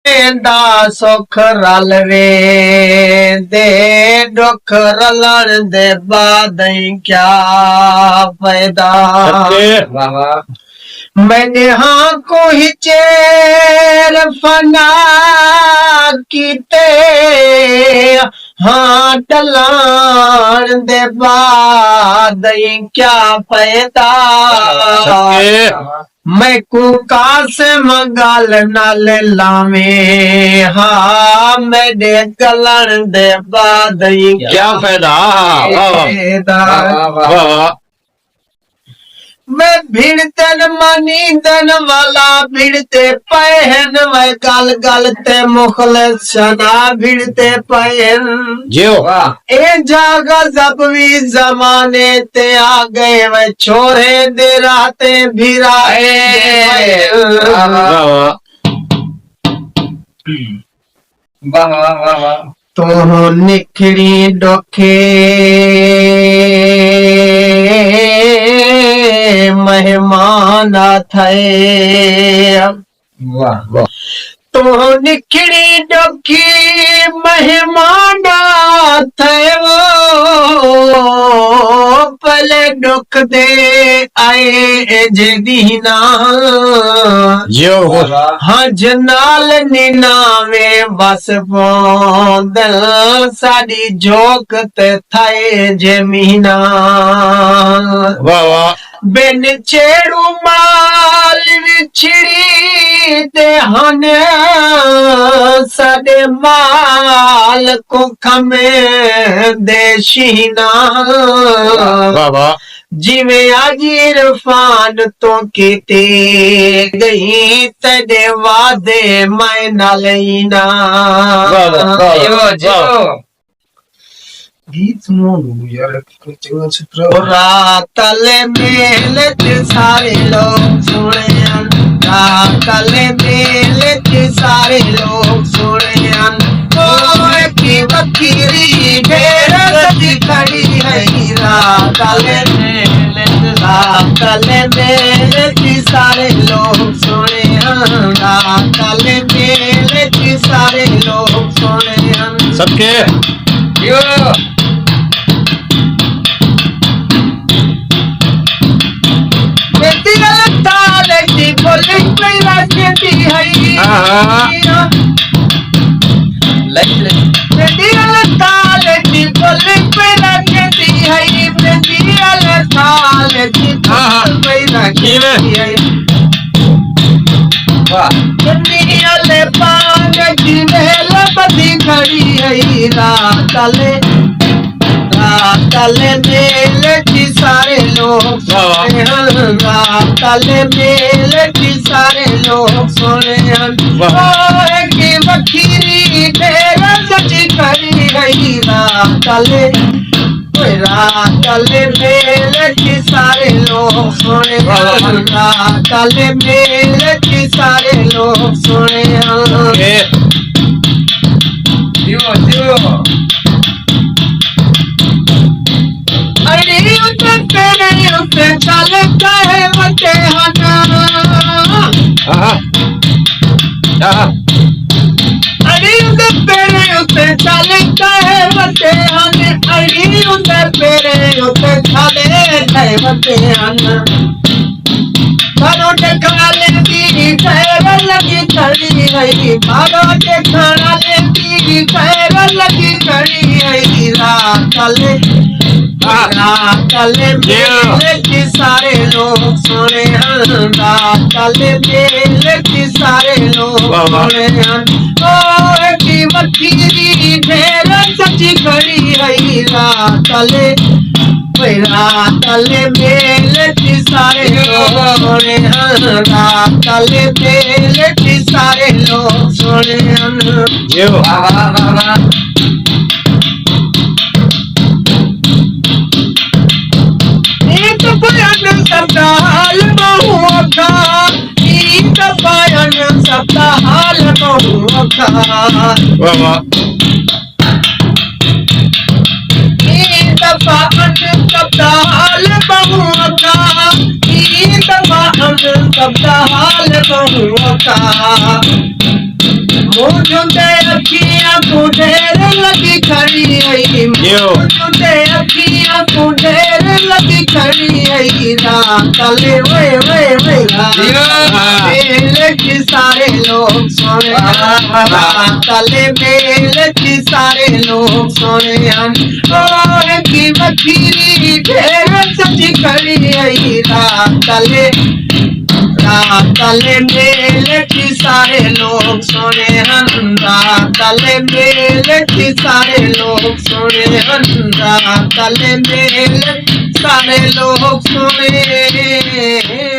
दा सुख रलवे दे दुख रलण दे बाद क्या फायदा। मैंने हाँ को ही चेर फना कीते हाँ टलान दे बाद क्या फायदा। मैं को कास मंगाल नाल लावे हाँ मेरे गलन दे बाद क्या फायदा। मैं भिड़तन मनी दन वाला भिड़ते पहन वह गल गल ते मुखल सना भिड़ते पहन जियो ए जागा जब भी जमाने ते आ गए वह छोरे दे राते भिराए। तो निखड़ी डोखे मेहमान थे तो निखड़ी डोखी मेहमान थे पले दुख दे आए जदीना हाँ जनाल निनावे बस पोंदल साड़ी जोक ते थाए जमीना। बिन छेड़ू माल विछड़ी ते हन सदे माल को खमे देशीना। जिवे आज इरफान तो कीते गई तदे वादे मैं न लेना। गीत सुनो यार रातले मेले सारे लोग सुने रातले मेले सारे लोग सुने की बकरी ढेर सजी खड़ी है रातले मेले सारे लोग सुने रातले मेले सारे लोग सुने सबके खड़ी है रातले मेले की सारे लोग रातले मेले की सारे लोग सोने की बखीरी ढेर सची खड़ी गई रातले मेले की सारे लोग सोने रातले मेले की सारे लोग सोने। अरे उते चलता है बटे हना अरे उते चलता है बटे हना अरे उते चलता है बटे हना बारोटे खाने की खैर लगी खड़ी है बारोटे खाने की खैर लगी खड़ी है रातले मेले की सारे लोग सुने रातले मेले की सारे लोग सुने की बकरी ढेर सची खड़ी है रातले मेले की सारे लोग सुने रातले मेले की सारे लोग सुने। सबका हाल बहुआ था सबका हाल बहुआ था सबका हाल बहुआ था सबका हाल बहुआ था मुझे अखियां को ढेर लगी खड़ी आई, मुझे अखियां को ढेर लगी खड़ी आई, रात ले वे वे वे मेले की सारे लोग सोने, रात ले मेले की सारे लोग सोने, और की बखीरी ढेर सजी खड़ी आई, रात ले मेले की सारे लोग सोने हन, रात ले मेले की सारे लोग सोने हन, रात ले मेले सारे लोग सोने।